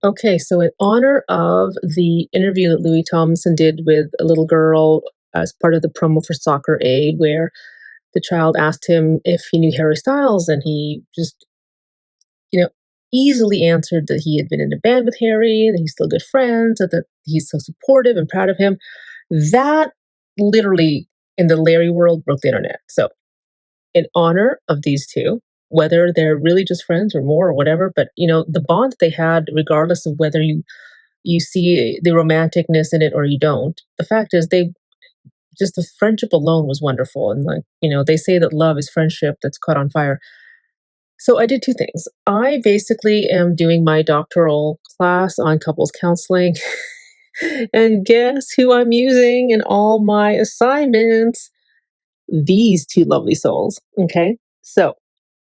Okay, so in honor of the interview that Louis Tomlinson did with a little girl as part of the promo for Soccer Aid, where the child asked him if he knew Harry Styles, and he just, you know, easily answered that he had been in a band with Harry, that he's still good friends, that he's so supportive and proud of him. That literally in the Larry world broke the internet. So, in honor of these two, whether they're really just friends or more or whatever, but the bond that they had, regardless of whether you see the romanticness in it or you don't. The fact is, they just the friendship alone was wonderful. And like, they say that love is friendship that's caught on fire. So I did two things. I basically am doing my doctoral class on couples counseling. And guess who I'm using in all my assignments? These two lovely souls. Okay. So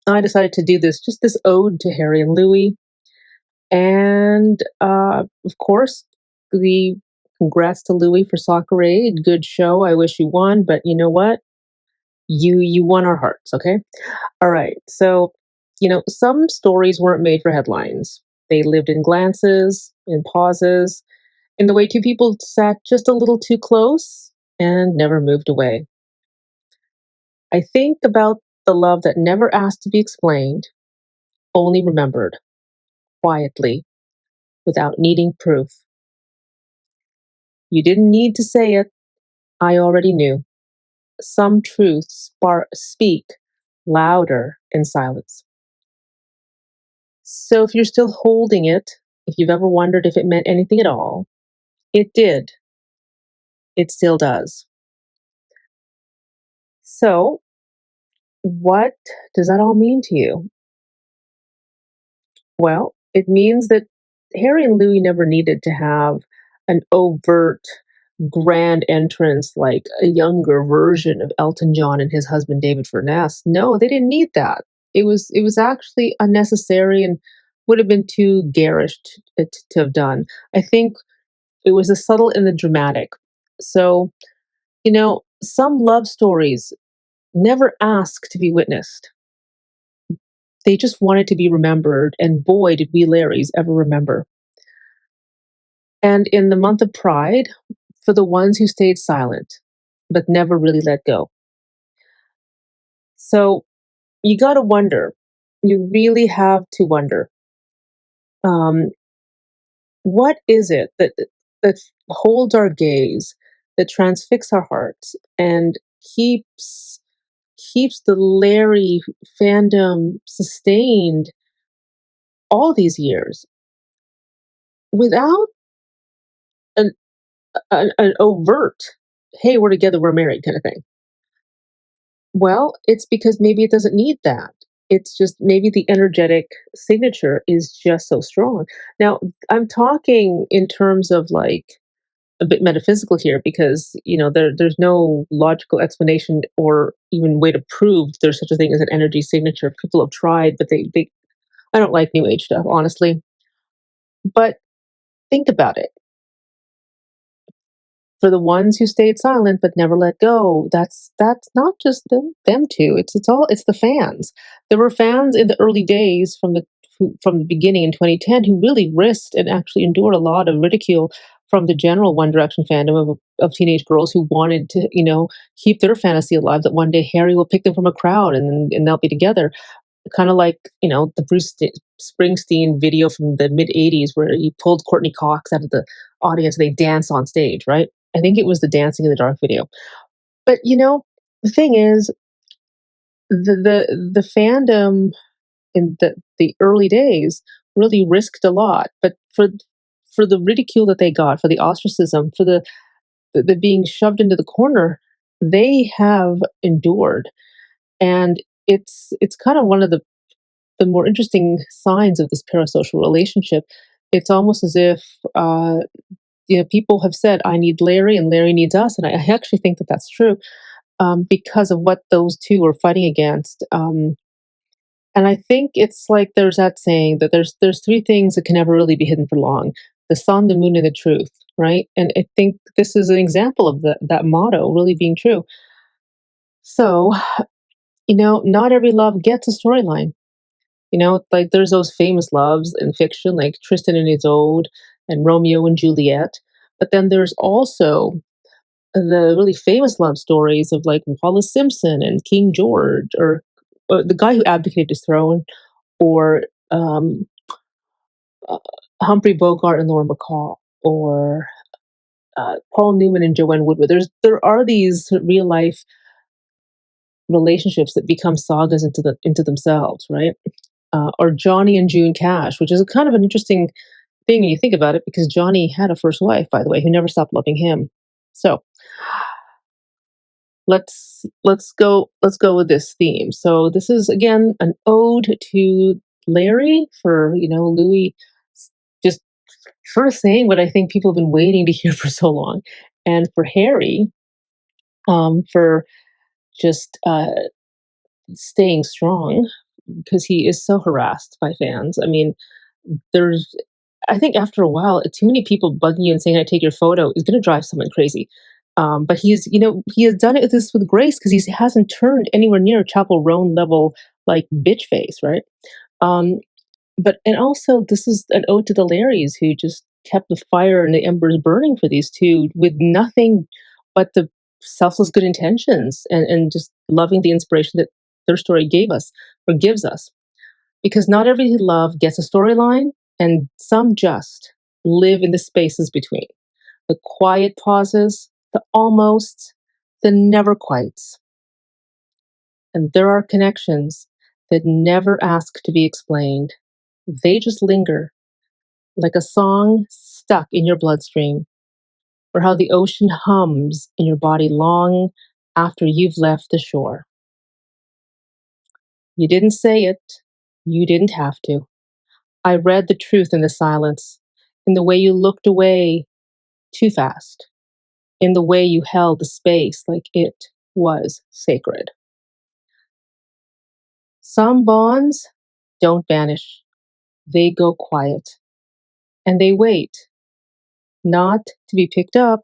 I decided to do this ode to Harry and Louis. And of course, the congrats to Louis for Soccer Aid. Good show. I wish you won, but you know what? You won our hearts. Okay. All right. So some stories weren't made for headlines. They lived in glances, in pauses, in the way two people sat just a little too close and never moved away. I think about the love that never asked to be explained, only remembered quietly without needing proof. You didn't need to say it. I already knew. Some truths speak louder in silence. So if you're still holding it, if you've ever wondered if it meant anything at all, it did. It still does. So, what does that all mean to you? Well, it means that Harry and Louis never needed to have an overt, grand entrance like a younger version of Elton John and his husband David Furness. No, they didn't need that. It was actually unnecessary and would have been too garish to have done. I think it was the subtle and the dramatic. So, some love stories never ask to be witnessed. They just wanted to be remembered, and boy, did we Larrys ever remember. And in the month of Pride, for the ones who stayed silent, but never really let go. So you got to wonder, you really have to wonder, um, what is it that holds our gaze, that transfixes our hearts, and keeps the Larry fandom sustained all these years without an, an overt, hey, we're together, we're married kind of thing. Well, it's because maybe it doesn't need that. It's just maybe the energetic signature is just so strong. Now, I'm talking in terms of like a bit metaphysical here because, there's no logical explanation or even way to prove there's such a thing as an energy signature. People have tried, but they I don't like new age stuff, honestly. But think about it. For the ones who stayed silent but never let go, that's not just them two. It's the fans. There were fans in the early days from the beginning in 2010 who really risked and actually endured a lot of ridicule from the general One Direction fandom of teenage girls who wanted to, keep their fantasy alive that one day Harry will pick them from a crowd and they'll be together. Kind of like, the Springsteen video from the mid 80s where he pulled Courtney Cox out of the audience and they dance on stage, right? I think it was the Dancing in the Dark video. But, the thing is, the fandom in the early days really risked a lot. But for the ridicule that they got, for the ostracism, for the being shoved into the corner, they have endured. And it's kind of one of the more interesting signs of this parasocial relationship. It's almost as if people have said, "I need Larry, and Larry needs us," and I actually think that that's true because of what those two are fighting against. And I think it's like there's that saying that there's three things that can never really be hidden for long: the sun, the moon, and the truth. Right? And I think this is an example of that motto really being true. So, not every love gets a storyline. Like there's those famous loves in fiction, like Tristan and Isolde and Romeo and Juliet. But then there's also the really famous love stories of like Wallace Simpson and King George, or the guy who abdicated his throne, or um, uh, Humphrey Bogart and Laura McCall, or Paul Newman and Joanne Woodward. There are these real life relationships that become sagas into themselves, right? Or Johnny and June Cash, which is a kind of an interesting thing when you think about it, because Johnny had a first wife, by the way, who never stopped loving him. So let's go with this theme. So this is again an ode to Larry for Louis just sort of saying what I think people have been waiting to hear for so long, and for Harry for just staying strong because he is so harassed by fans. I mean, there's I think after a while, too many people bugging you and saying, "I take your photo" is going to drive someone crazy. But he has done it with grace because he hasn't turned anywhere near Chapel Roan level like bitch face, right? Um, but and also this is an ode to the Larrys who just kept the fire and the embers burning for these two with nothing but the selfless good intentions and just loving the inspiration that their story gave us or gives us. Because not every love gets a storyline, and some just live in the spaces between the quiet pauses, the almost, the never quites. And there are connections that never ask to be explained. They just linger, like a song stuck in your bloodstream, or how the ocean hums in your body long after you've left the shore. You didn't say it, you didn't have to. I read the truth in the silence, in the way you looked away too fast, in the way you held the space like it was sacred. Some bonds don't vanish, they go quiet, and they wait, not to be picked up,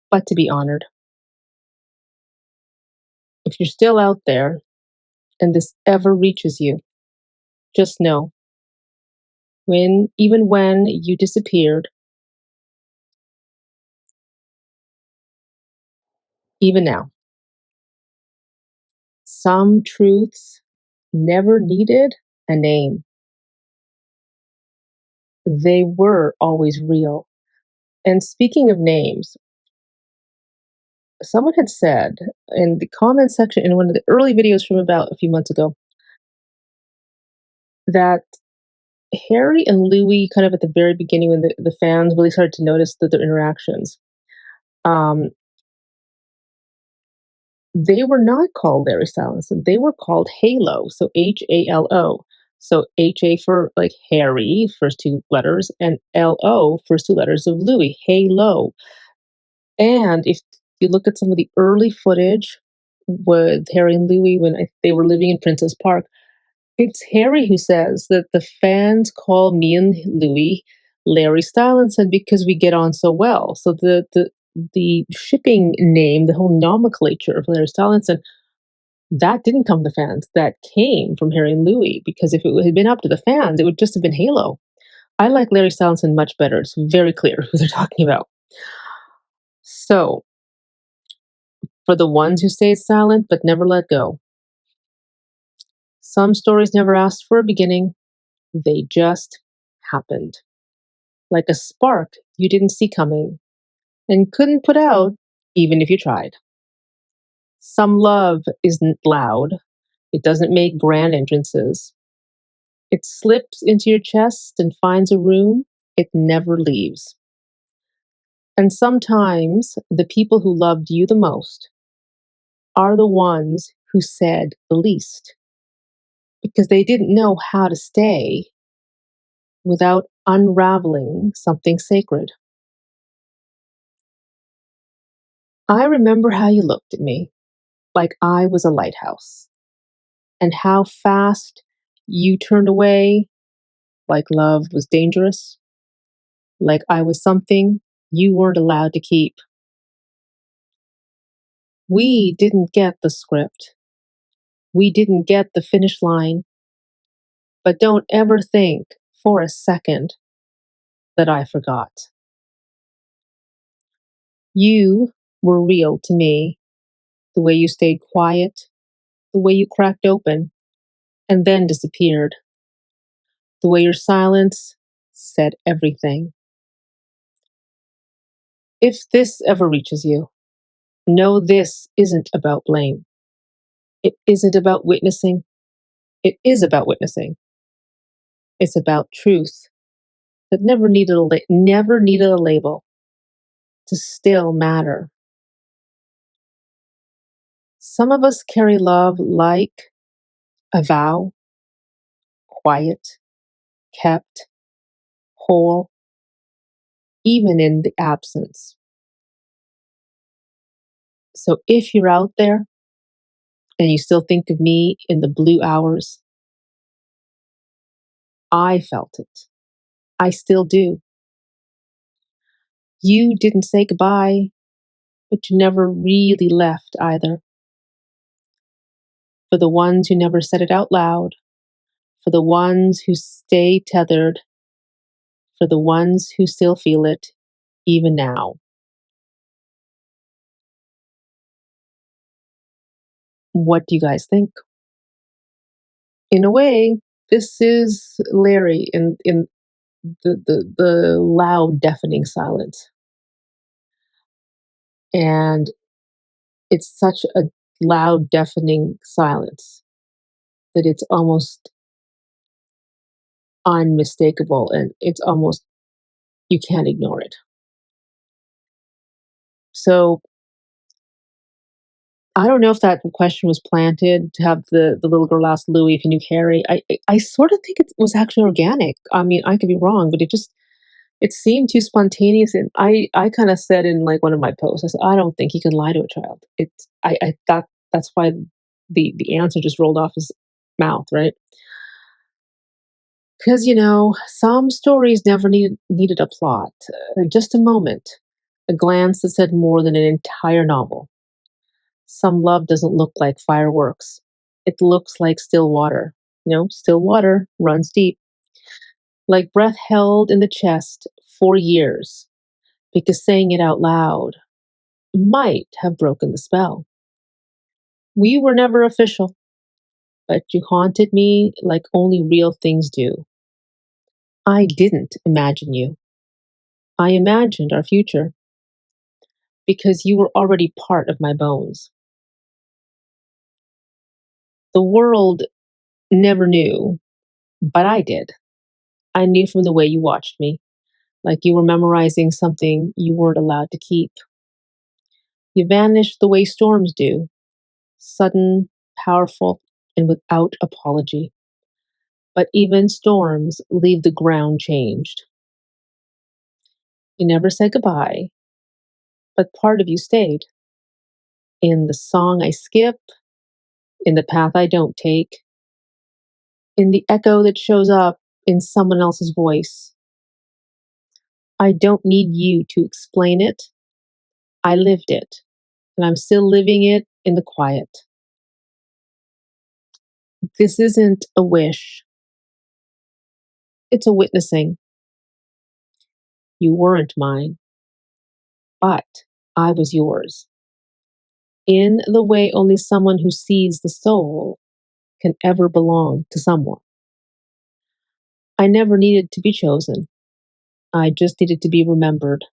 but to be honored. If you're still out there and this ever reaches you, just know even when you disappeared, even now, some truths never needed a name. They were always real. And speaking of names, someone had said in the comment section in one of the early videos from about a few months ago that Harry and Louis, kind of at the very beginning when the fans really started to notice that their interactions, um, they were not called Larry Stylinson. They were called Halo, so Halo. So HA for like Harry, first two letters, and LO, first two letters of Louis, Halo. And if you look at some of the early footage with Harry and Louis when they were living in Princess Park, it's Harry who says that the fans call me and Louis Larry Stylinson because we get on so well. So the shipping name, the whole nomenclature of Larry Stylinson, that didn't come from the fans. That came from Harry and Louis because if it had been up to the fans, it would just have been Halo. I like Larry Stylinson much better. It's very clear who they're talking about. So for the ones who stayed silent but never let go, some stories never asked for a beginning, they just happened. Like a spark you didn't see coming and couldn't put out even if you tried. Some love isn't loud, it doesn't make grand entrances. It slips into your chest and finds a room it never leaves. And sometimes the people who loved you the most are the ones who said the least because they didn't know how to stay without unraveling something sacred. I remember how you looked at me like I was a lighthouse, and how fast you turned away like love was dangerous, like I was something you weren't allowed to keep. We didn't get the script, We didn't get the finish line, but don't ever think for a second that I forgot. You were real to me, the way you stayed quiet, the way you cracked open and then disappeared, the way your silence said everything. If this ever reaches you, know this isn't about blame. It isn't about witnessing. It is about witnessing. It's about truth that never needed a label to still matter. Some of us carry love like a vow, quiet, kept, whole, even in the absence. So if you're out there and you still think of me in the blue hours, I felt it. I still do. You didn't say goodbye, but you never really left either. For the ones who never said it out loud, for the ones who stay tethered, for the ones who still feel it, even now. What do you guys think? In a way, this is Larry in the loud, deafening silence. And it's such a loud, deafening silence that it's almost unmistakable and it's almost, you can't ignore it. So I don't know if that question was planted to have the little girl ask Louis if he knew Carrie. I sort of think it was actually organic. I mean, I could be wrong, but it seemed too spontaneous. And I kind of said in like one of my posts, I said, I don't think he can lie to a child. I thought that's why the answer just rolled off his mouth, right? Because some stories never needed a plot, just a moment, a glance that said more than an entire novel. Some love doesn't look like fireworks. It looks like still water. Still water runs deep, like breath held in the chest for years, because saying it out loud might have broken the spell. We were never official, but you haunted me like only real things do. I didn't imagine you. I imagined our future because you were already part of my bones. The world never knew, but I did. I knew from the way you watched me, like you were memorizing something you weren't allowed to keep. You vanished the way storms do, sudden, powerful, and without apology. But even storms leave the ground changed. You never said goodbye, but part of you stayed. In the song I skip, in the path I don't take, in the echo that shows up in someone else's voice. I don't need you to explain it. I lived it, and I'm still living it in the quiet. This isn't a wish, it's a witnessing. You weren't mine, but I was yours. In the way only someone who sees the soul can ever belong to someone. I never needed to be chosen. I just needed to be remembered,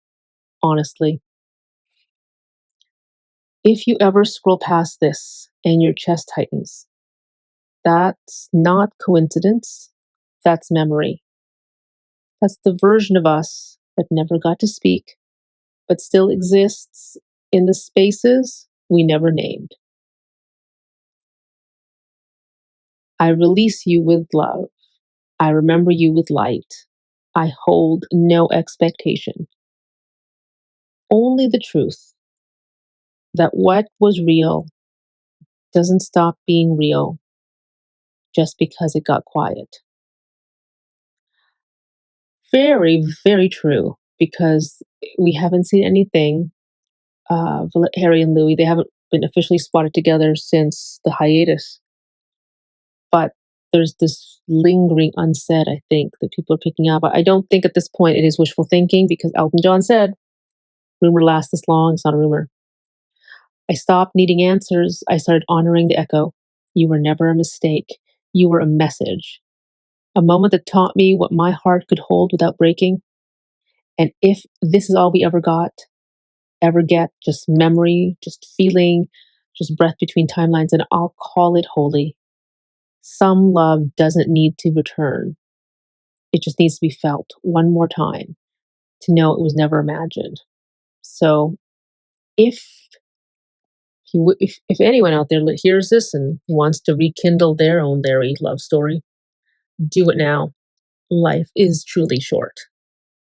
honestly. If you ever scroll past this and your chest tightens, that's not coincidence, that's memory. That's the version of us that never got to speak, but still exists in the spaces we never named. I release you with love. I remember you with light. I hold no expectation. Only the truth that what was real doesn't stop being real just because it got quiet. Very, very true, because we haven't seen anything of Harry and Louis. They haven't been officially spotted together since the hiatus. but there's this lingering unsaid, I think, that people are picking up. I don't think at this point it is wishful thinking because Elton John said, rumor lasts this long, it's not a rumor. I stopped needing answers. I started honoring the echo. You were never a mistake. You were a message, a moment that taught me what my heart could hold without breaking. And if this is all we ever get, just memory, just feeling, just breath between timelines, and I'll call it holy. Some love doesn't need to return. It just needs to be felt one more time to know it was never imagined. So if if anyone out there hears this and wants to rekindle their own Larry love story, do it now. Life is truly short.